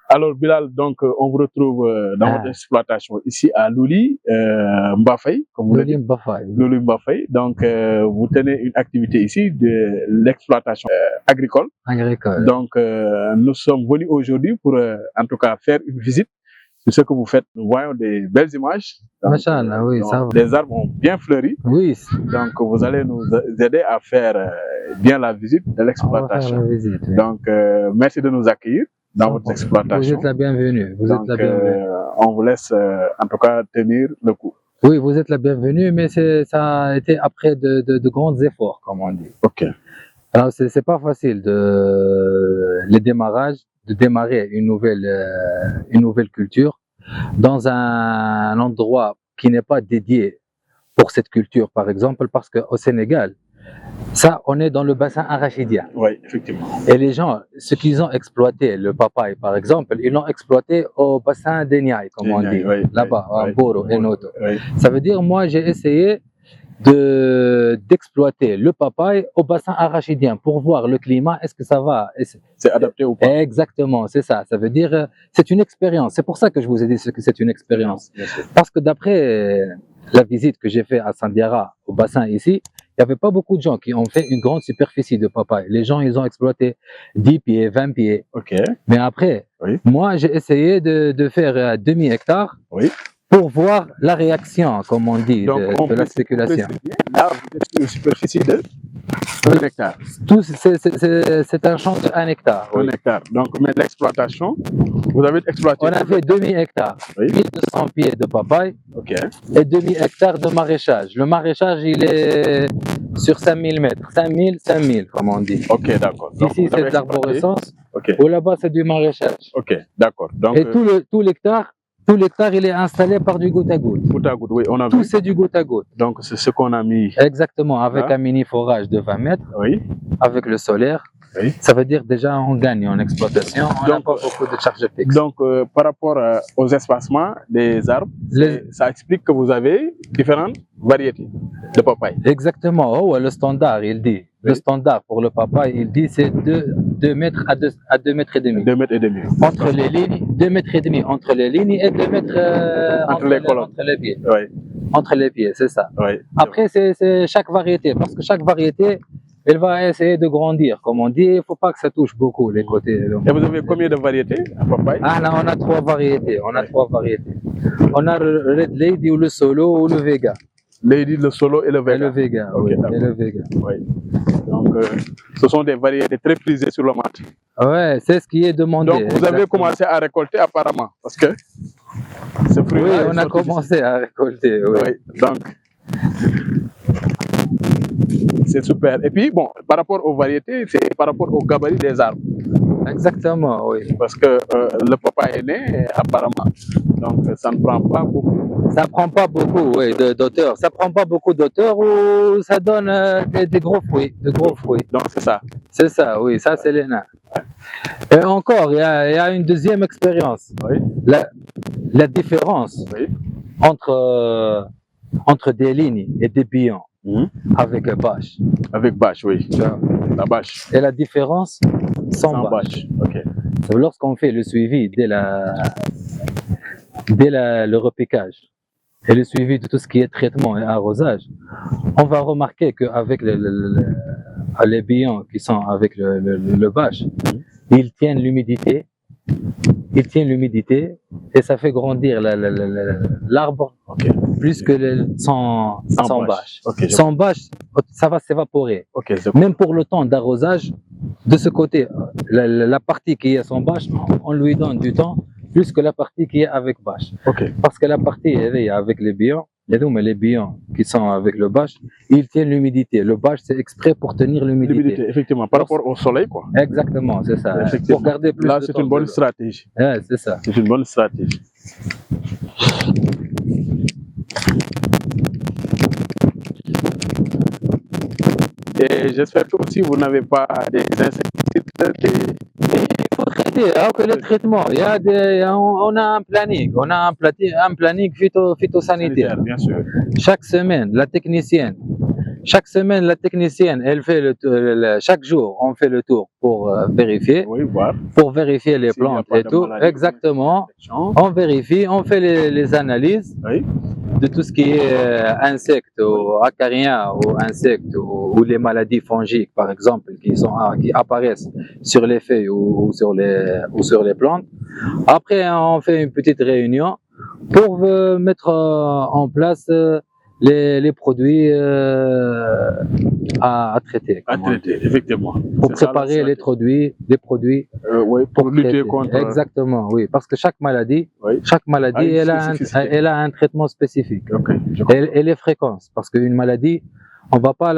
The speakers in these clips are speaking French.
Alors Bilal, donc on vous retrouve dans votre exploitation ici à Louli, Mbafay, comme vous le dites. Louli Mbafay. Donc vous tenez une activité ici de l'exploitation agricole. Donc nous sommes venus aujourd'hui pour en tout cas faire une visite de ce que vous faites. Nous voyons des belles images. Machallah, oui, ça va. Les arbres ont bien fleuri. Oui. Donc vous allez nous aider à faire bien la visite de l'exploitation. Donc merci de nous accueillir dans votre exploitation. Vous êtes la bienvenue. On vous laisse en tout cas tenir le coup. Oui, vous êtes la bienvenue, mais ça a été après de grands efforts, comme on dit. Ok. Alors, c'est pas facile de démarrer une nouvelle culture dans un endroit qui n'est pas dédié pour cette culture, par exemple, parce qu'au Sénégal, ça, on est dans le bassin arachidien. Oui, effectivement. Et les gens, ce qu'ils ont exploité, le papaye par exemple, ils l'ont exploité au bassin des Niayes, comme on dit, là-bas, à Boro et Noto. Ça veut dire, moi, j'ai essayé d'exploiter le papaye au bassin arachidien pour voir le climat, est-ce que ça va. C'est adapté ou pas? Exactement, c'est ça. Ça veut dire, c'est une expérience. C'est pour ça que je vous ai dit que c'est une expérience. Parce que d'après la visite que j'ai faite à Sandiara, au bassin ici, il n'y avait pas beaucoup de gens qui ont fait une grande superficie de papaye. Les gens, ils ont exploité 10 pieds, 20 pieds. Okay. Mais après, moi, j'ai essayé de faire demi-hectare. Oui. Pour voir la réaction, comme on dit, de la spéculation. Là, vous êtes une superficie de 1 hectare. C'est un champ de 1 hectare. 1 hectare. Donc, mais l'exploitation, vous avez exploité. On a fait demi-hectare, 1200 pieds de papaye et demi-hectare de maraîchage. Le maraîchage, il est sur 5000 mètres. 5000, comme on dit. Ok, d'accord. Ici, c'est de l'arborescence. Ou là-bas, c'est du maraîchage. Ok, d'accord. Et tout l'hectare, il est installé par du goutte à goutte. Goutte à goutte, oui, on a Tout vu. c'est du goutte à goutte. Donc c'est ce qu'on a mis. Exactement, avec un mini forage de 20 mètres, avec le solaire. Ça veut dire déjà on gagne en exploitation, on n'a pas beaucoup de charges fixes. Donc par rapport aux espacements des arbres, ça explique que vous avez différentes variétés de papaye. Exactement, le standard, il dit. Le standard pour le papaye, il dit c'est 2 mètres à 2 mètres et demi. 2 mètres et demi. Entre les lignes, 2 mètres et demi entre les lignes et 2 mètres entre les pieds. Entre les pieds, c'est ça. Après, c'est chaque variété, parce que chaque variété, elle va essayer de grandir. Comme on dit, il ne faut pas que ça touche beaucoup les côtés. Et vous avez combien de variétés à papaye? Là, on a 3 variétés. On a le Red Lady ou le Solo ou le Vega. Lady, le Solo et le Vega. Et le Vega, et le Vega. Donc, ce sont des variétés très prisées sur le marché. Ouais, c'est ce qui est demandé. Donc, vous avez commencé à récolter apparemment, parce que ce fruit. Oui, on a commencé à récolter. Donc, c'est super. Et puis, bon, par rapport aux variétés, c'est par rapport au gabarit des arbres. Exactement, oui. Parce que le papaye est né, apparemment. Donc, ça ne prend pas beaucoup. Ça ne prend pas beaucoup, d'auteur. Ça ne prend pas beaucoup d'auteur ou ça donne des gros fruits. Donc, c'est ça. C'est ça, oui. Ça, c'est les nains. Et encore, il y a une deuxième expérience. La différence entre des lignes et des billons. Avec bâche. Avec bâche, oui. La bâche. Et la différence sans bâche. Lorsqu'on fait le suivi dès le repiquage et le suivi de tout ce qui est traitement et arrosage, on va remarquer qu'avec les billons qui sont avec le bâche, ils tiennent l'humidité. Et ça fait grandir l'arbre plus que sans bâche. Sans bâche, ça va s'évaporer. Même pour le temps d'arrosage, de ce côté, la partie qui est sans bâche, on lui donne du temps plus que la partie qui est avec bâche. Parce que la partie avec les billons, les billons qui sont avec le bâche, ils tiennent l'humidité. Le bâche, c'est exprès pour tenir l'humidité. Effectivement, par rapport au soleil, quoi. Exactement, c'est ça. Pour garder plus là, c'est une bonne stratégie. C'est ça. C'est une bonne stratégie. Et j'espère que aussi vous n'avez pas des insecticides. Il faut traiter, que le traitement, on a un planning phytosanitaire. Bien sûr. Chaque semaine, la technicienne, Chaque semaine, la technicienne, elle fait chaque jour, on fait le tour pour vérifier, pour vérifier les plantes et tout. Exactement. On vérifie, on fait les analyses de tout ce qui est insectes ou acariens ou insectes ou les maladies fongiques, par exemple, qui apparaissent sur les feuilles ou sur les plantes. Après, on fait une petite réunion pour mettre en place les produits à traiter. À traiter, effectivement. Pour préparer les produits oui, pour lutter contre. Exactement, oui, parce que chaque maladie, elle a un traitement spécifique. Et les fréquences, parce qu'une maladie, on va pas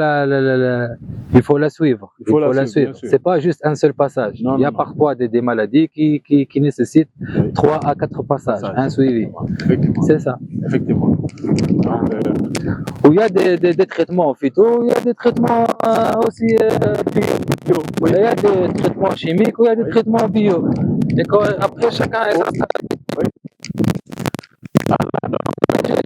il faut la suivre. Il faut la suivre. C'est pas juste un seul passage. Il y a parfois des maladies qui nécessitent 3 à 4 passages, un suivi. C'est ça. Effectivement. Où il y a des traitements phyto, il y a des traitements aussi bio. Il y a des traitements chimiques, il y a des traitements bio. Et après, chacun a sa stratégie.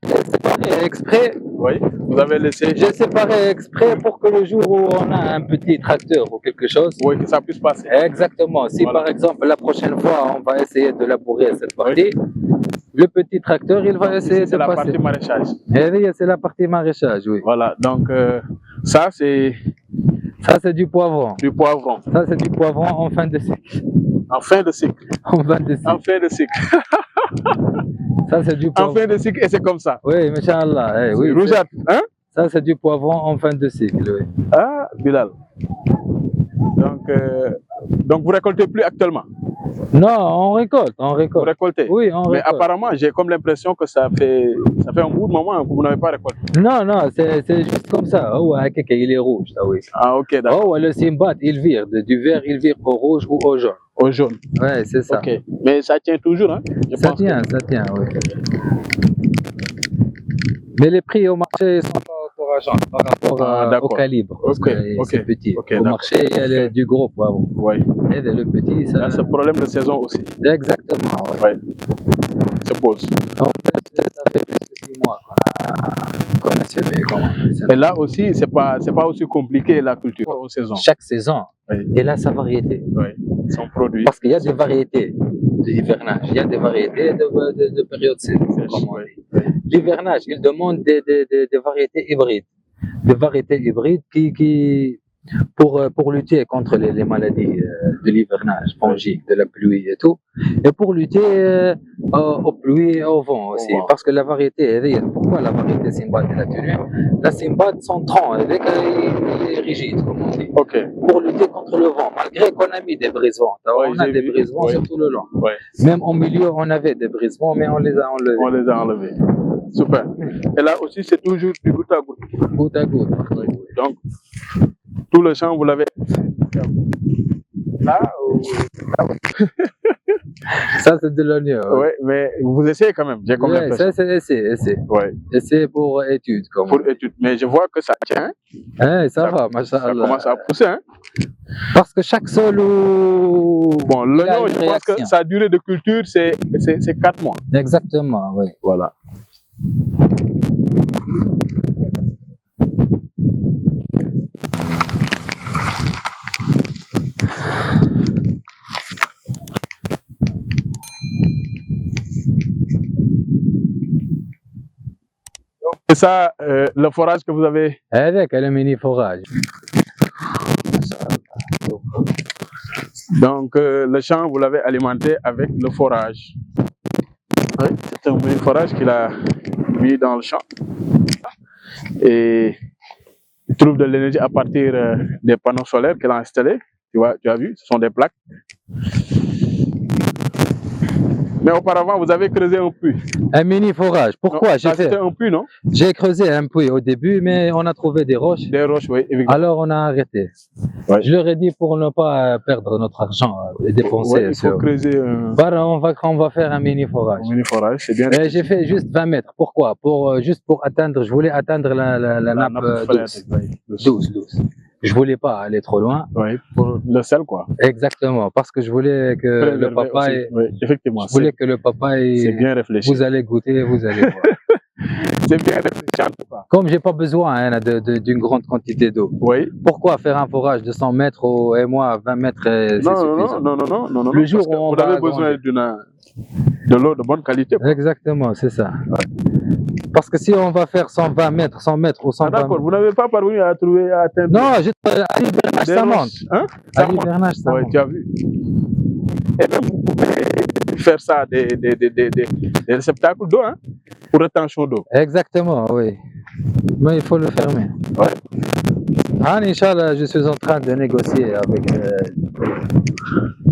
J'ai séparé exprès. Oui, vous avez laissé. J'ai séparé exprès pour que le jour où on a un petit tracteur ou quelque chose. Oui, que ça puisse passer. Exactement. Si par exemple la prochaine fois on va essayer de labourer cette partie, le petit tracteur il va essayer de passer. C'est la partie maraîchage. Oui, c'est la partie maraîchage, oui. Voilà, donc ça c'est. Ça c'est du poivron. Du poivron. Ça c'est du poivron en fin de cycle. En fin de cycle. En fin de cycle. En fin de cycle. Ça c'est du poivron. En fin de cycle et c'est comme ça. Oui, Inch'Allah. Oui, rougeâtre, hein? Ça c'est du poivron en fin de cycle, oui. Ah, Bilal. Donc vous récoltez plus actuellement? Non, on récolte. Vous récoltez? Oui, on récolte. Mais apparemment, j'ai comme l'impression que ça fait un bout de moment que vous n'avez pas récolté. Non, c'est juste comme ça. Oh, il est rouge, ça, oui. Ah, ok, d'accord. Oh, le Simbat, il vire. Du vert, il vire au rouge ou au jaune. Au jaune. Ouais, c'est ça. Ok. Mais ça tient toujours, hein? Ça tient, oui. Mais les prix au marché sont pas encourageants par rapport au calibre. Parce que c'est petit. Au marché, il y a du gros poivron. Oui. Et le petit, ça. C'est un problème de saison aussi. Exactement. Oui. Se pose. En fait, ça fait plus que 6 mois qu'on a semé. Et là aussi, c'est pas aussi compliqué la culture aux saisons. Chaque saison, elle a sa variété. Oui. Son produit. Parce qu'il y a des variétés d'hivernage, il y a des variétés de période saison, comme on dit. L'hivernage, il demande des variétés hybrides. Des variétés hybrides pour lutter contre les maladies de l'hivernage, fongiques, de la pluie et tout. Et pour lutter aux pluies et au vent aussi. Parce que la variété, pourquoi la variété Simbat est la tenue? La Simbat, son tronc, il est rigide, comme on dit. Pour lutter contre le vent, malgré qu'on a mis des brise-vents. On a des brise-vents sur tout le long. Même au milieu, on avait des brise-vents, mais on les a enlevés. Super. Et là aussi, c'est toujours du goutte à goutte. Goutte à goutte. Donc, tout le champ, vous l'avez là Ça, c'est de l'oignon. Oui, mais vous essayez quand même, j'ai comme l'impression. Ça, c'est essai. Essai pour étude. Pour étude, mais je vois que ça tient. Ça va, machallah. Ça commence à pousser, hein? Parce que chaque sol Bon, l'oignon, je pense que sa durée de culture, c'est 4 mois. Exactement, oui. Voilà. C'est ça, le forage que vous avez? Avec le mini forage. Donc, le champ, vous l'avez alimenté avec le forage. Oui, c'est un mini forage qu'il a mis dans le champ. Et il trouve de l'énergie à partir des panneaux solaires qu'il a installés. Tu as vu, ce sont des plaques. Mais auparavant, vous avez creusé un puits. Un mini forage. Pourquoi? C'était un puits, non? J'ai creusé un puits au début, mais on a trouvé des roches. Des roches, oui, évidemment. Alors on a arrêté. Je leur ai dit pour ne pas perdre notre argent et dépenser. Il faut creuser un... On va faire un mini forage. Un mini forage, c'est bien. J'ai fait juste 20 mètres. Pourquoi? Juste pour atteindre, je voulais atteindre la nappe douce. Je voulais pas aller trop loin. Oui, pour le sel, quoi. Exactement, parce que je voulais que le papaye. Oui, effectivement. Je voulais que le papaye. C'est bien réfléchi. Vous allez goûter, vous allez voir. C'est bien réfléchi en tout cas. Comme j'ai pas besoin d'une grande quantité d'eau. Oui. Pourquoi faire un forage de 100 mètres et moi 20 mètres c'est suffisant. Non. Le jour où on vous avez besoin de l'eau de bonne qualité. Quoi. Exactement, c'est ça. Parce que si on va faire 120 mètres, 100 mètres ou 120 mètres... D'accord, vous n'avez pas parvenu à atteindre... Non, à l'hivernage, ça monte. Hein? À l'hivernage, ça monte. Oui, tu as vu. Et même vous pouvez faire ça des réceptacles d'eau, hein, pour rétention d'eau. Exactement, oui. Mais il faut le fermer. Ouais. Inch'Allah, je suis en train de négocier avec...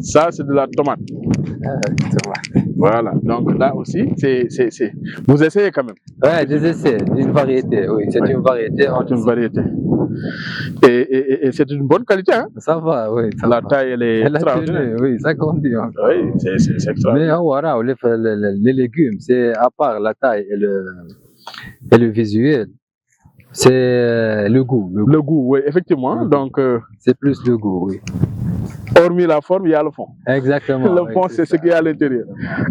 Ça, c'est de la tomate. Voilà, donc là aussi, vous essayez quand même. Oui, des essais, d'une variété, oui, c'est une variété. C'est une variété. Et c'est une bonne qualité, hein? Ça va, oui. La taille, elle est extraordinaire. Oui, ça grandit encore. Oui, c'est extraordinaire. Mais voilà, les légumes, c'est à part la taille et le visuel, c'est le goût. Le goût, oui, effectivement. Donc, c'est plus le goût, oui. Hormis la forme, il y a le fond. Exactement. Le fond, c'est ce qu'il y a à l'intérieur.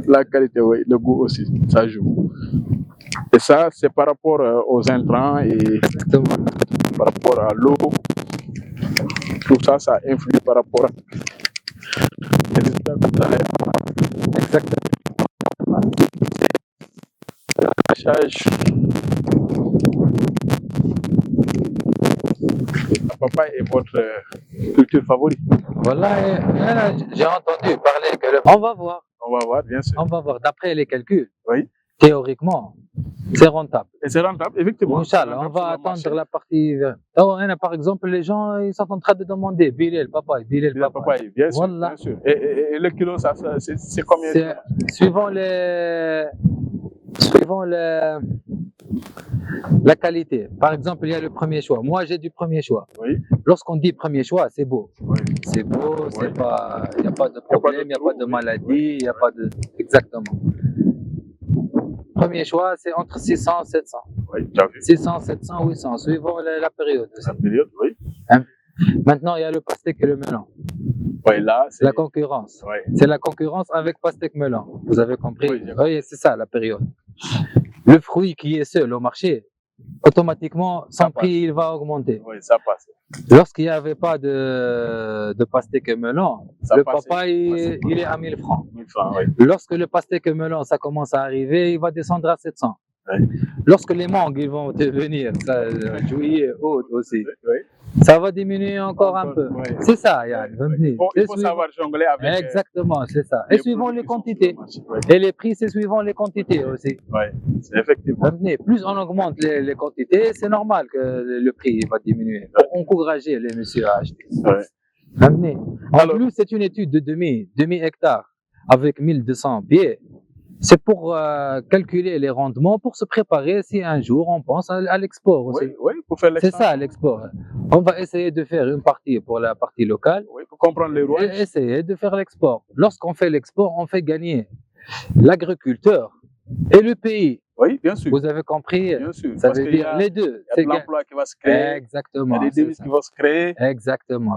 La qualité, oui, le goût aussi, ça joue. Et ça, c'est par rapport aux intrants et exactement. Par rapport à l'eau. Tout ça, ça influe par rapport à les résultats que vous allez avoir. Exactement. L'arrachage. La papaye est votre culture favorite. Voilà, j'ai entendu parler que on va voir. On va voir, bien sûr. On va voir. D'après les calculs, oui. Théoriquement, c'est rentable. Et c'est rentable, effectivement. Inch'Allah, on va attendre la partie. Par exemple, les gens ils sont en train de demander Bilal, papaye, Bilal, papaye. Bien sûr, voilà. Bien sûr. Et le kilo, c'est combien? Suivant la qualité. Par exemple, il y a le premier choix. Moi, j'ai du premier choix. Oui. Lorsqu'on dit premier choix, c'est beau. Oui. C'est beau, c'est pas, il n'y a pas de problème, il n'y a pas de maladie, il n'y a pas de. Exactement. Premier choix, c'est entre 600 et 700. Oui, tu as vu. 600, 700, 800, suivant la période. La période, oui. Hein? Maintenant, il y a le pastèque et le melon. Oui, là, c'est la concurrence. Oui. C'est la concurrence avec pastèque melon. Vous avez compris? Oui, c'est ça la période. Le fruit qui est seul au marché, automatiquement, son prix il va augmenter. Oui, ça passe. Lorsqu'il n'y avait pas de pastèque et melon, le papaye, il est à 1000 francs. 1000 francs, oui. Lorsque le pastèque et melon, ça commence à arriver, il va descendre à 700. Oui. Lorsque les mangues ils vont devenir juillet, août aussi, oui. ça va diminuer encore un peu. Oui. C'est ça, Yann. Il faut savoir jongler avec. Exactement, c'est ça. Et suivant les quantités. Et les prix, c'est suivant les quantités aussi. Oui, effectivement. Plus on augmente les quantités, c'est normal que le prix va diminuer. Pour encourager les messieurs à acheter. Oui. En plus, c'est une étude de demi-hectare avec 1200 pieds. C'est pour calculer les rendements, pour se préparer si un jour on pense à l'export aussi. Oui, pour faire l'export. C'est ça l'export. On va essayer de faire une partie pour la partie locale. Oui, pour comprendre les rouages. Et essayer de faire l'export. Lorsqu'on fait l'export, on fait gagner l'agriculteur et le pays. Oui, bien sûr. Vous avez compris? Bien sûr. Ça veut dire les deux. Il y a de l'emploi qui va se créer. Exactement. Il y a des devises qui vont se créer. Exactement.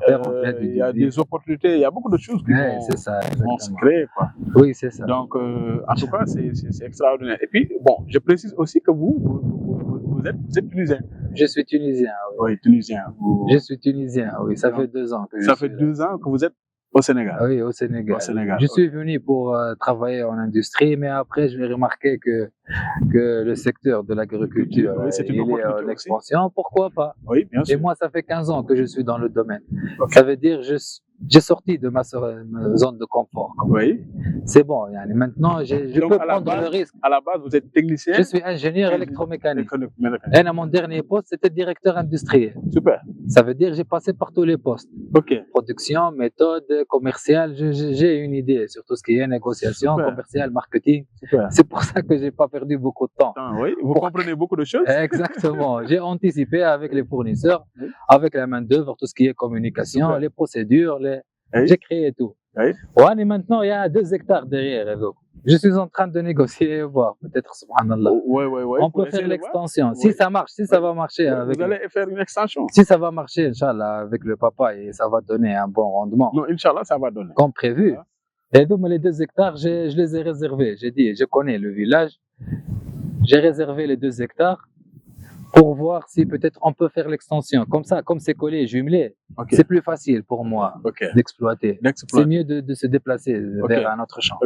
Il y a des opportunités, il y a beaucoup de choses qui vont se créer. Quoi. Oui, c'est ça. Donc, en tout cas, c'est extraordinaire. Et puis, bon, je précise aussi que vous êtes tunisien. Je suis tunisien, oui. Oui, tunisien. Je suis tunisien, oui. Ça fait 2 ans que je suis. Ça fait 2 ans que vous êtes au Sénégal. Oui, au Sénégal. Au Sénégal. Je suis venu pour travailler en industrie, mais après, j'ai remarqué que le secteur de l'agriculture il est en expansion. Pourquoi pas? Oui, bien sûr. Et moi, ça fait 15 ans que je suis dans le domaine. Okay. Ça veut dire que j'ai sorti de ma zone de confort. Oui. C'est bon. Maintenant, je peux prendre le risque. À la base, vous êtes technicien? Je suis ingénieur électromécanique. Et à mon dernier poste, c'était directeur industriel. Super. Ça veut dire que j'ai passé par tous les postes. Ok. Production, méthode, commerciale. J'ai une idée sur tout ce qui est négociation, commercial, marketing. Super. C'est pour ça que j'ai pas perdu beaucoup de temps. Oui, vous comprenez beaucoup de choses. Exactement. J'ai anticipé avec les fournisseurs, avec la main-d'œuvre, tout ce qui est communication, les procédures, j'ai créé tout. Oui. Ouais, et maintenant, il y a 2 hectares derrière. Donc, je suis en train de négocier et voir, peut-être, subhanallah. Oui. On peut faire l'extension. Si ça marche, si ça va marcher. Vous allez faire une extension. Si ça va marcher, Inch'Allah, avec le papa, et ça va donner un bon rendement. Non, Inch'Allah, ça va donner. Comme prévu. Et donc, les 2 hectares, je les ai réservés. J'ai dit, je connais le village. j'ai réservé les 2 hectares pour voir si peut-être on peut faire l'extension. Comme ça, comme c'est collé, jumelé, c'est plus facile pour moi d'exploiter. C'est mieux de se déplacer vers un autre champ.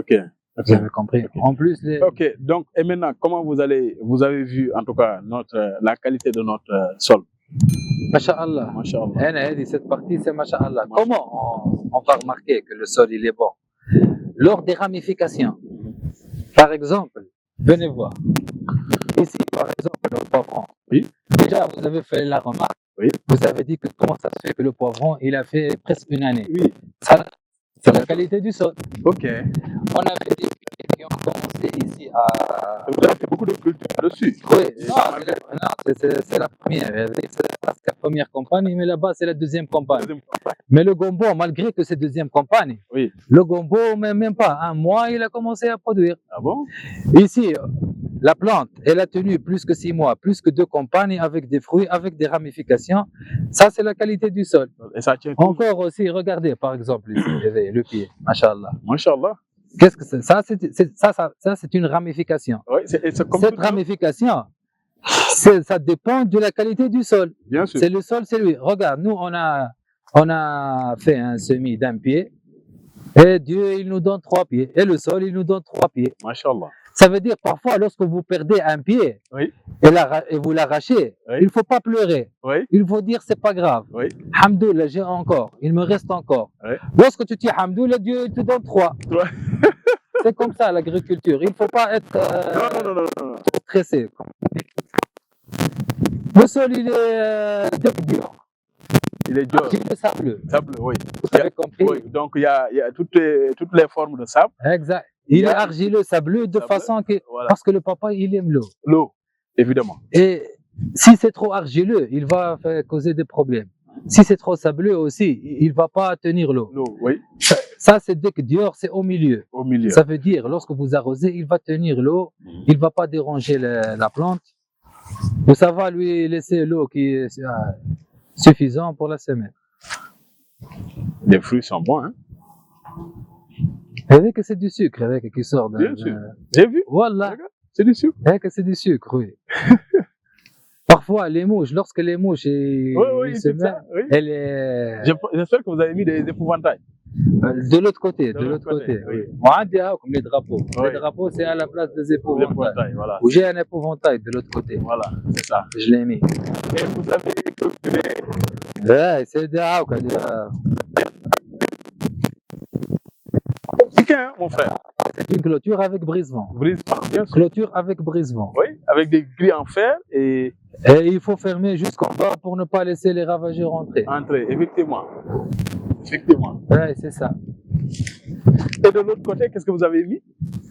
Vous avez compris. En plus, donc, et maintenant, comment vous avez vu en tout cas la qualité de notre sol? Masha'Allah. Cette partie, c'est Masha'Allah. Comment on va remarquer que le sol il est bon? Lors des ramifications. Par exemple, venez voir. Ici, par exemple, le poivron. Déjà, vous avez fait la remarque. Vous avez dit que comment ça se fait que le poivron, il a fait presque une année. Ça, c'est la qualité du sol. On avait des pays qui ont commencé ici à... Vous avez fait beaucoup de culture dessus. C'est la première. C'est la première campagne, mais là-bas, c'est la deuxième campagne. Mais le gombo, malgré que c'est deuxième campagne, le gombo, même pas un mois, il a commencé à produire. Ah bon? Ici, la plante, elle a tenu plus que 6 mois, plus que 2 campagnes avec des fruits, avec des ramifications. Ça, c'est la qualité du sol. Et ça tient encore aussi, regardez par exemple ici, le pied, Masha'Allah. Masha'Allah. Qu'est-ce que c'est? Ça, c'est une ramification. Cette ramification, ça dépend de la qualité du sol. Bien sûr. C'est le sol, c'est lui. Regarde, nous, on a fait un semis d'1 pied, et Dieu, il nous donne 3 pieds, et le sol, il nous donne 3 pieds. Masha'Allah. Ça veut dire parfois, lorsque vous perdez un pied et vous l'arrachez, il ne faut pas pleurer. Il faut dire c'est pas grave. Hamdoullah, j'ai encore, il me reste encore. Lorsque tu dis Hamdoullah, Dieu il te donne 3. C'est comme ça l'agriculture. Il ne faut pas être stressé. Le sol, il est dur. Il est dur. Il est sableux. Sableux, oui. Vous avez compris? Donc il y a toutes les formes de sable. Exact. Il est argileux, sableux, de façon que... Parce que le papa, il aime l'eau. L'eau, évidemment. Et si c'est trop argileux, il va causer des problèmes. Si c'est trop sableux aussi, il ne va pas tenir l'eau. Ça, c'est dès que dehors, c'est au milieu. Ça veut dire, lorsque vous arrosez, il va tenir l'eau, il ne va pas déranger la plante. Ou ça va lui laisser l'eau qui est suffisante pour la semaine. Les fruits sont bons, hein? Avec que c'est du sucre, avec qui sort de... Bien sûr. J'ai vu. Voilà. C'est du sucre. Avec que c'est du sucre, oui. Parfois, les mouches, lorsque les mouches se mettent, elle est... J'espère que vous avez mis des épouvantails. De l'autre côté, oui. Moi, comme les drapeaux. Les drapeaux, c'est à la place des épouvantails. Voilà. Où j'ai un épouvantail de l'autre côté. Voilà, c'est ça. Je l'ai mis. Et vous avez cultivé. C'est des mon frère. C'est une clôture avec brise-vent. Brise-vent, bien sûr. Clôture avec brise-vent. Oui, avec des grilles en fer et il faut fermer jusqu'en bas pour ne pas laisser les ravageurs entrer. Entrer, effectivement. Effectivement. Oui, c'est ça. Et de l'autre côté, qu'est-ce que vous avez mis?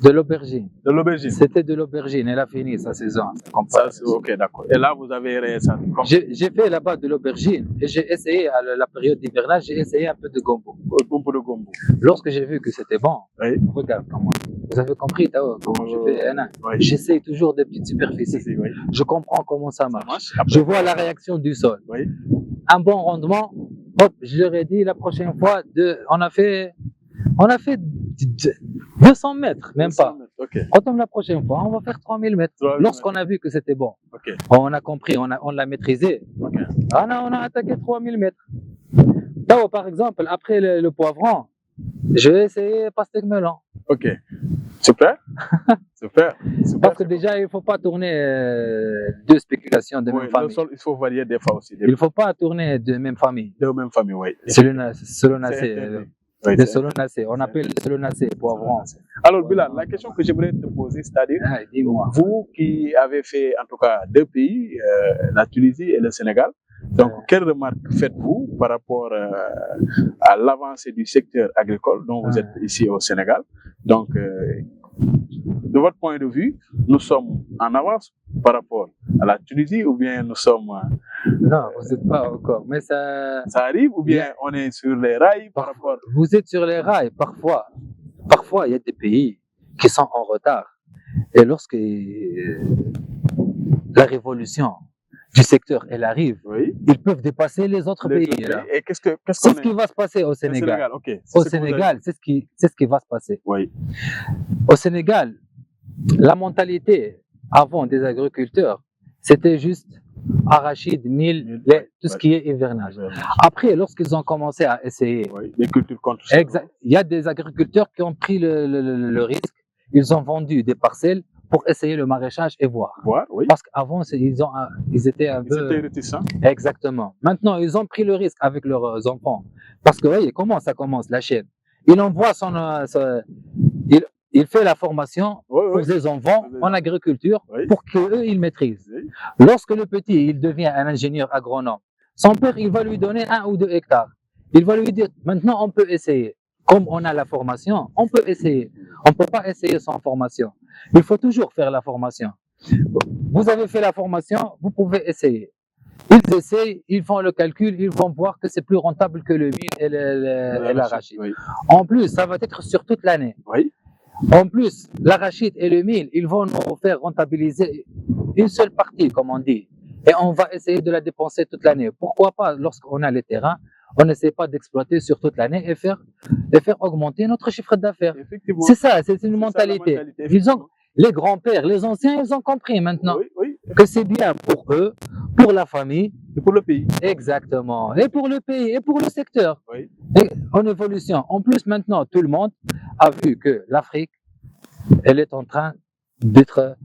De l'aubergine. De l'aubergine. C'était de l'aubergine. Elle a fini sa saison. Ok, d'accord. Et là, vous avez rayé ça. J'ai fait là-bas de l'aubergine et j'ai essayé à la période d'hivernage, j'ai essayé un peu de gombo. De gombo. Lorsque j'ai vu que c'était bon, regarde comment. Vous avez compris, Tao, comment je fais J'essaye toujours des petites superficies. Je comprends comment ça marche. Je vois la réaction du sol. Un bon rendement. Hop, je leur ai dit la prochaine fois, on a fait 200 mètres, même 200 pas. Mètres, Autant la prochaine fois, on va faire 3000 mètres. Lorsqu'on a vu que c'était bon, on a compris, on l'a maîtrisé. On a attaqué 3000 mètres. Là, par exemple, après le poivron, je vais essayer pastèque melon. Ok, super. Super. Parce que déjà, il ne faut pas tourner 2 spéculations de même famille. Le sol, il faut varier des fois aussi. Il ne faut pas tourner de même famille. De même famille, oui. De solonacée. On appelle le solonacée poivron. Alors, Bilal, la question que j'aimerais te poser, c'est-à-dire, vous qui avez fait en tout cas 2 pays, la Tunisie et le Sénégal, donc quelle remarque faites-vous par rapport à l'avancée du secteur agricole dont vous êtes ici au Sénégal? Donc, de votre point de vue, nous sommes en avance par rapport à la Tunisie ou bien nous sommes... Non, vous n'êtes pas encore, mais ça... Ça arrive ou bien on est sur les rails par rapport... Vous êtes sur les rails, parfois. Parfois, il y a des pays qui sont en retard. Et lorsque la révolution du secteur, elle arrive, ils peuvent dépasser les autres pays. Et c'est ce qui va se passer au Sénégal. Au Sénégal, c'est ce qui va se passer. Au Sénégal, la mentalité avant des agriculteurs, c'était juste arachide, mil, tout ce qui est hivernage. Après, lorsqu'ils ont commencé à essayer, les cultures contre il y a des agriculteurs qui ont pris le risque, ils ont vendu des parcelles pour essayer le maraîchage et voir. Parce qu'avant, ils étaient un peu... Ils étaient réticents. Exactement. Maintenant, ils ont pris le risque avec leurs enfants. Parce que, voyez, comment ça commence, la chaîne? Il envoie il fait la formation pour ses enfants en agriculture pour qu'eux, ils maîtrisent. Lorsque le petit, il devient un ingénieur agronome, son père, il va lui donner 1 ou 2 hectares. Il va lui dire, maintenant, on peut essayer. Comme on a la formation, on peut essayer. On ne peut pas essayer sans formation. Il faut toujours faire la formation. Vous avez fait la formation, vous pouvez essayer. Ils essayent, ils font le calcul, ils vont voir que c'est plus rentable que le mil et l'arachide. En plus, ça va être sur toute l'année. En plus, l'arachide et le mil, ils vont nous faire rentabiliser une seule partie, comme on dit. Et on va essayer de la dépenser toute l'année. Pourquoi pas, lorsqu'on a les terrains, on n'essaie pas d'exploiter sur toute l'année et faire augmenter notre chiffre d'affaires. C'est ça, c'est une mentalité. Les grands-pères, les anciens, ils ont compris maintenant que c'est bien pour eux, pour la famille. Et pour le pays. Exactement. Et pour le pays, et pour le secteur. Et en évolution. En plus, maintenant, tout le monde a vu que l'Afrique, elle est en train d'être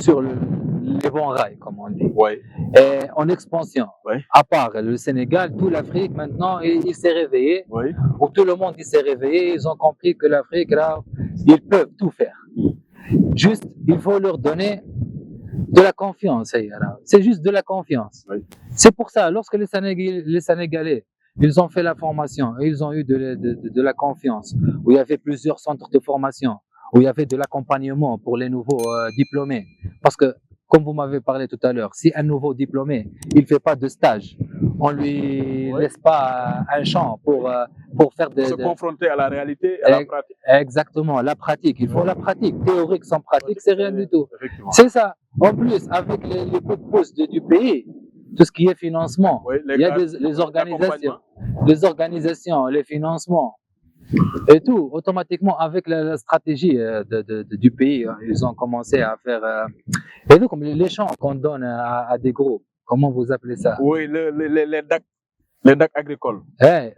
sur les bons rails, comme on dit. Et en expansion. À part le Sénégal, tout l'Afrique, maintenant, il s'est réveillé. Où tout le monde s'est réveillé. Ils ont compris que l'Afrique, là, ils peuvent tout faire. Juste, il faut leur donner de la confiance. C'est juste de la confiance. C'est pour ça, lorsque les Sénégalais, ils ont fait la formation, et ils ont eu de la confiance, où il y avait plusieurs centres de formation, où il y avait de l'accompagnement pour les nouveaux diplômés. Parce que, comme vous m'avez parlé tout à l'heure, si un nouveau diplômé, il ne fait pas de stage, on ne lui laisse pas un champ pour faire se confronter à la réalité, à la pratique. Exactement, la pratique. Il faut la pratique. Théorique sans pratique, c'est rien du tout. C'est ça. En plus, avec les coups de pouce du pays, tout ce qui est financement, il y a les organisations, les financements et tout. Automatiquement, avec la stratégie du pays, ils ont commencé à faire. Et donc, comme les champs qu'on donne à des groupes, comment vous appelez ça? Oui, les DAC agricoles. Les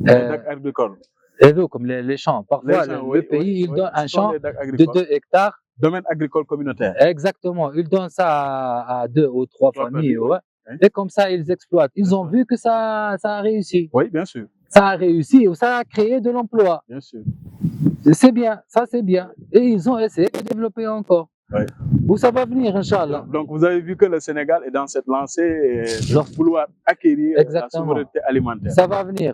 DAC agricoles. Et donc, comme les champs. Parfois, le pays, il donne un champ de 2 hectares. Domaine agricole communautaire. Exactement. Ils donnent ça à 2 ou 3 familles. Et comme ça, ils exploitent. Ils ont vu que ça a réussi. Oui, bien sûr. Ça a réussi ou ça a créé de l'emploi. Bien sûr. C'est bien, ça c'est bien. Et ils ont essayé de développer encore. Où ça va venir, Inch'Allah. Donc vous avez vu que le Sénégal est dans cette lancée de vouloir acquérir la souveraineté alimentaire. Ça va venir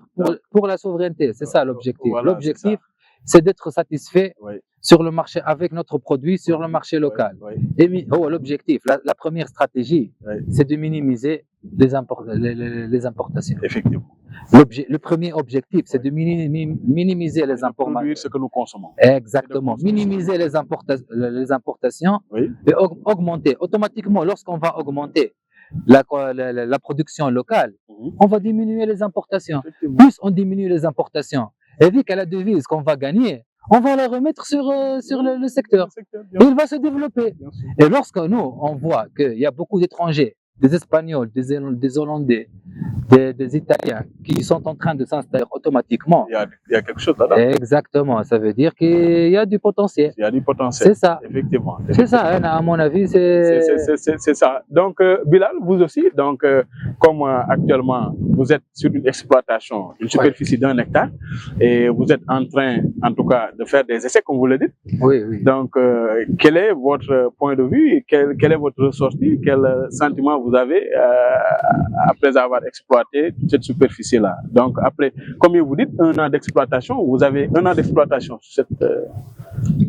pour la souveraineté, c'est ça l'objectif. L'objectif, c'est d'être satisfait sur le marché, avec notre produit sur le marché local. Et l'objectif, la première stratégie, c'est de minimiser les importations. Effectivement. Le premier objectif, c'est de minimiser les importations. Produire ce que nous consommons. Exactement. Minimiser les importations et augmenter. Automatiquement, lorsqu'on va augmenter la production locale, on va diminuer les importations. Plus on diminue les importations, et vu qu'à la devise qu'on va gagner, on va la remettre sur le secteur. Et il va se développer. Et lorsque nous, on voit qu'il y a beaucoup d'étrangers, des Espagnols, des Hollandais, des Italiens qui sont en train de s'installer automatiquement. Il y a quelque chose là-dedans. Exactement, ça veut dire qu'il y a du potentiel. Il y a du potentiel. C'est ça. Effectivement. C'est ça, à mon avis, c'est ça. Donc, Bilal, vous aussi, donc, comme actuellement, vous êtes sur une exploitation, une superficie d'1 hectare, et vous êtes en train, en tout cas, de faire des essais, comme vous le dites. Oui. Donc, quel est votre point de vue, quel est votre ressorti, quel sentiment vous avez après avoir exploité cette superficie-là? Donc, après, comme vous dites, 1 an d'exploitation, vous avez 1 an d'exploitation sur cette...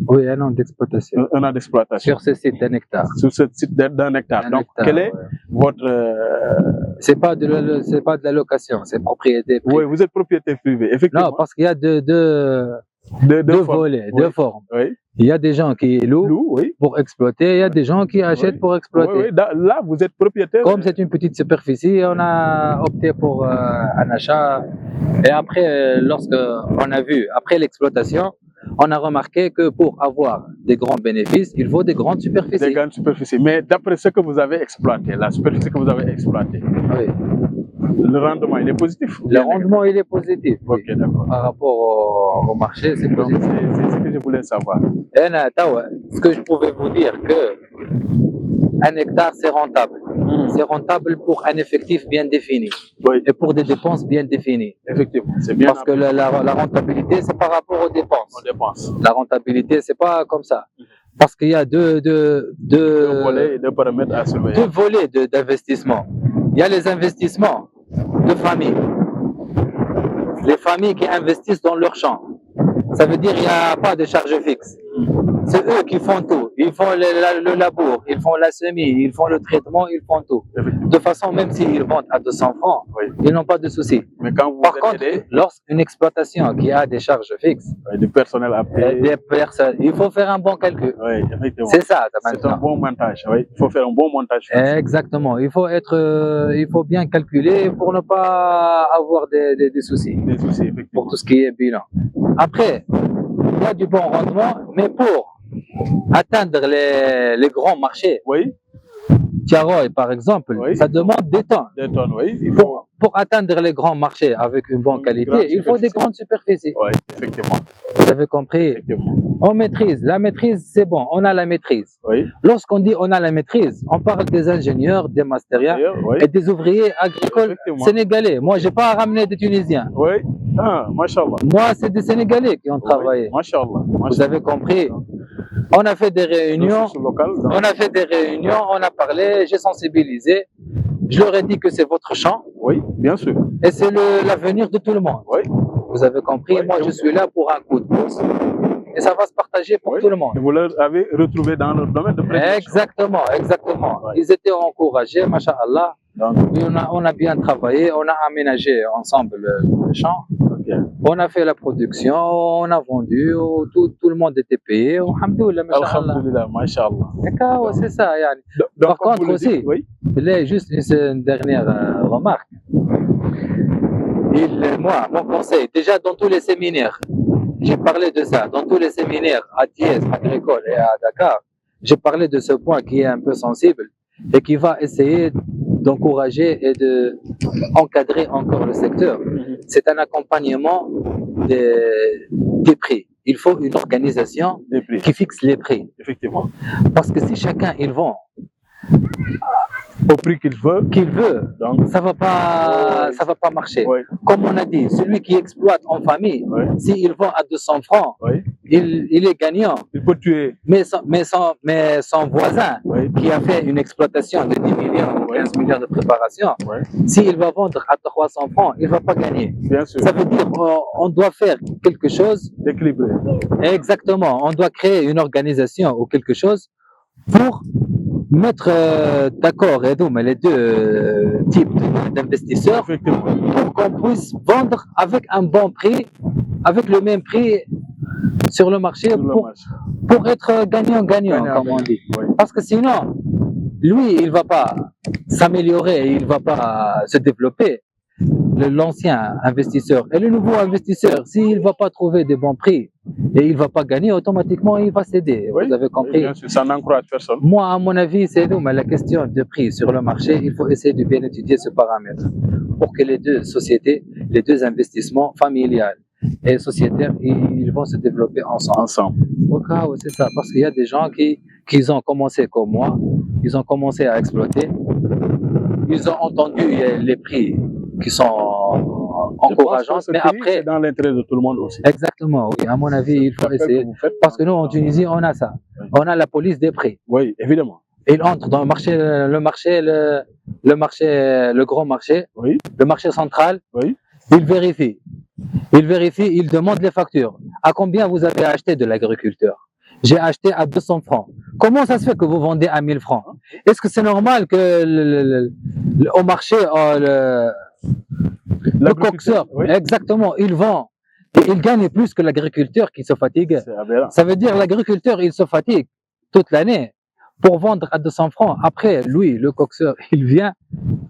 Oui, 1 an d'exploitation. 1 an d'exploitation. Sur ce site d'1 hectare. Sur ce site d'1 hectare. Donc, quel est votre... C'est pas de la location, c'est propriété privée. Oui, vous êtes propriétaire privé, effectivement. Non, parce qu'il y a deux volets, deux formes. Oui. Il y a des gens qui louent pour exploiter, il y a des gens qui achètent pour exploiter. Là, vous êtes propriétaire. Comme c'est une petite superficie, on a opté pour un achat. Et après, lorsqu'on a vu, après l'exploitation, on a remarqué que pour avoir des grands bénéfices, il faut des grandes superficies. Des grandes superficies. Mais d'après ce que vous avez exploité, la superficie que vous avez exploitée, oui. Le rendement, il est positif? Le rendement, il est positif. Ok, oui. d'accord. Par rapport au marché, c'est positif. C'est ce que je voulais savoir. Ce que je pouvais vous dire, que un hectare, c'est rentable. C'est rentable pour un effectif bien défini. Oui. Et pour des dépenses bien définies. Effectivement, c'est bien. Parce que la rentabilité, c'est par rapport aux dépenses. Aux dépenses. La rentabilité, c'est pas comme ça. Parce qu'il y a deux volets et deux paramètres à surveiller. Deux volets d'investissement. Il y a les investissements de famille. Les familles qui investissent dans leur champ. Ça veut dire qu'il n'y a pas de charge fixe. C'est eux qui font tout. Ils font le labour, ils font la semis, ils font le traitement, ils font tout. De façon, même s'ils vendent à 200 francs, ils n'ont pas de souci. Mais quand vous Par contre, lorsqu'une exploitation qui a des charges fixes, du personnel à payer, il faut faire un bon calcul. Oui, effectivement. C'est ça. C'est un bon montage. Oui. Il faut faire un bon montage. Exactement. Il faut bien calculer pour ne pas avoir des soucis. Des soucis, effectivement. Pour tout ce qui est bilan. Après, il y a du bon rendement, mais pour atteindre les grands marchés, oui. Tiaroy par exemple, oui. Ça demande des temps. Des tonnes, oui. Pour atteindre les grands marchés avec une bonne qualité, il faut des grandes superficies. Oui, effectivement. Vous avez compris? On maîtrise. La maîtrise, c'est bon, on a la maîtrise. Oui. Lorsqu'on dit on a la maîtrise, on parle des ingénieurs, des mastériens et des ouvriers agricoles sénégalais. Moi, je n'ai pas ramené des Tunisiens. Oui. Ah, mashallah. Moi, c'est des Sénégalais qui ont travaillé. Mashallah. Vous avez compris? On a fait des réunions, on a parlé, j'ai sensibilisé. Je leur ai dit que c'est votre champ. Oui, bien sûr. Et c'est l'avenir de tout le monde. Oui. Vous avez compris? Moi, je suis là pour un coup de pouce. Et ça va se partager pour tout le monde. Et vous l'avez retrouvé dans le domaine de prédilection. Exactement. Ils étaient encouragés, masha'Allah. On a bien travaillé, on a aménagé ensemble le champ. On a fait la production, on a vendu, tout le monde était payé. Alhamdoulilah, masha'Allah. D'accord, c'est ça. Yani. Par contre aussi, juste une dernière remarque. Moi, mon conseil, déjà dans tous les séminaires, j'ai parlé de ça, dans tous les séminaires à Thiès, agricole et à Dakar, j'ai parlé de ce point qui est un peu sensible et qui va essayer d'encourager et d'encadrer encore le secteur. C'est un accompagnement des prix. Il faut une organisation qui fixe les prix. Effectivement. Parce que si chacun il vend au prix qu'il veut, donc ça va pas marcher. Comme on a dit, celui qui exploite en famille, s'il vend à 200 francs, il est gagnant. Il peut tuer. Mais son voisin qui a fait une exploitation de 10 millions, 15 millions de préparation, s'il va vendre à 300 francs, il ne va pas gagner. Bien sûr. Ça veut dire qu'on doit faire quelque chose d'équilibré. Exactement. On doit créer une organisation ou quelque chose pour mettre d'accord les deux types d'investisseurs pour qu'on puisse vendre avec un bon prix, avec le même prix sur le marché pour être gagnant-gagnant, comme on dit. Parce que sinon, lui, il ne va pas s'améliorer, il ne va pas se développer. L'ancien investisseur et le nouveau investisseur, s'il ne va pas trouver des bons prix et il ne va pas gagner, automatiquement il va céder. Vous avez compris? Bien sûr, ça n'encourage personne. Moi, à mon avis, c'est mais la question de prix sur le marché, il faut essayer de bien étudier ce paramètre pour que les deux sociétés, les deux investissements familiales et sociétaires, ils vont se développer ensemble. Au cas où c'est ça, parce qu'il y a des gens qui ont commencé comme moi, ils ont commencé à exploiter, ils ont entendu les prix qui sont encourageants, mais après... C'est dans l'intérêt de tout le monde aussi. Exactement, oui. À mon avis, il faut essayer. Parce que nous, en Tunisie, on a ça. On a la police des prix. Oui, évidemment. Ils entrent dans le grand marché, le marché central. Ils vérifient. Ils demandent les factures. À combien vous avez acheté de l'agriculteur? J'ai acheté à 200 francs. Comment ça se fait que vous vendez à 1000 francs? Est-ce que c'est normal que au marché, le coxeur, exactement, il vend et il gagne plus que l'agriculteur qui se fatigue? Ça veut dire l'agriculteur, il se fatigue toute l'année pour vendre à 200 francs. Après, lui, le coxeur, il vient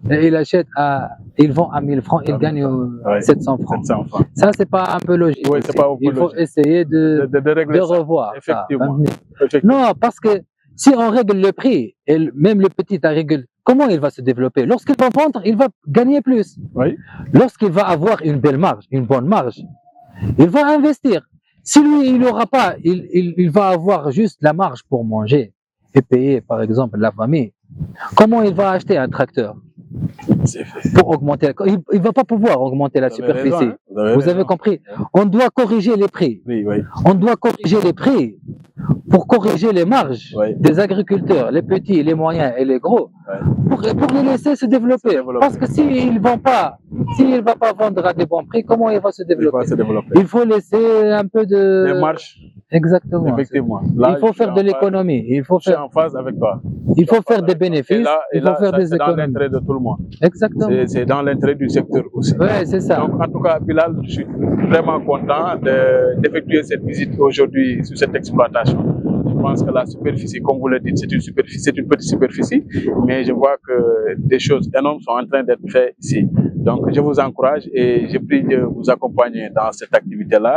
et il achète il vend à 1000 francs, il gagne 700 francs. Ça, c'est pas un peu logique. Oui, c'est pas il faut essayer de revoir. Effectivement. Non, parce que si on règle le prix, et même le petit règle, comment il va se développer? Lorsqu'il va vendre, il va gagner plus. Oui. Lorsqu'il va avoir une belle marge, une bonne marge, il va investir. Si lui, il n'aura pas, il va avoir juste la marge pour manger et payer, par exemple, la famille. Comment il va acheter un tracteur pour augmenter? Il ne va pas pouvoir augmenter la superficie. Vous avez compris? On doit corriger les prix. Oui, oui. On doit corriger les prix pour corriger les marges des agriculteurs, les petits, les moyens et les gros, pour les laisser se développer. Parce que s'il ne va pas vendre à des bons prix, comment il va se développer? Il faut laisser un peu de marge. Exactement. Effectivement. Là, il faut faire de l'économie. Je suis en phase avec toi. Il faut faire des bénéfices. Il faut faire des économies. C'est dans l'intérêt de tout le monde. Exactement. C'est dans l'intérêt du secteur aussi. Oui, c'est ça. Donc, en tout cas, Bilal, je suis vraiment content d'effectuer cette visite aujourd'hui sur cette exploitation. Je pense que la superficie, comme vous le dites, c'est une petite superficie, mais je vois que des choses énormes sont en train d'être faites ici. Donc, je vous encourage et je prie de vous accompagner dans cette activité-là.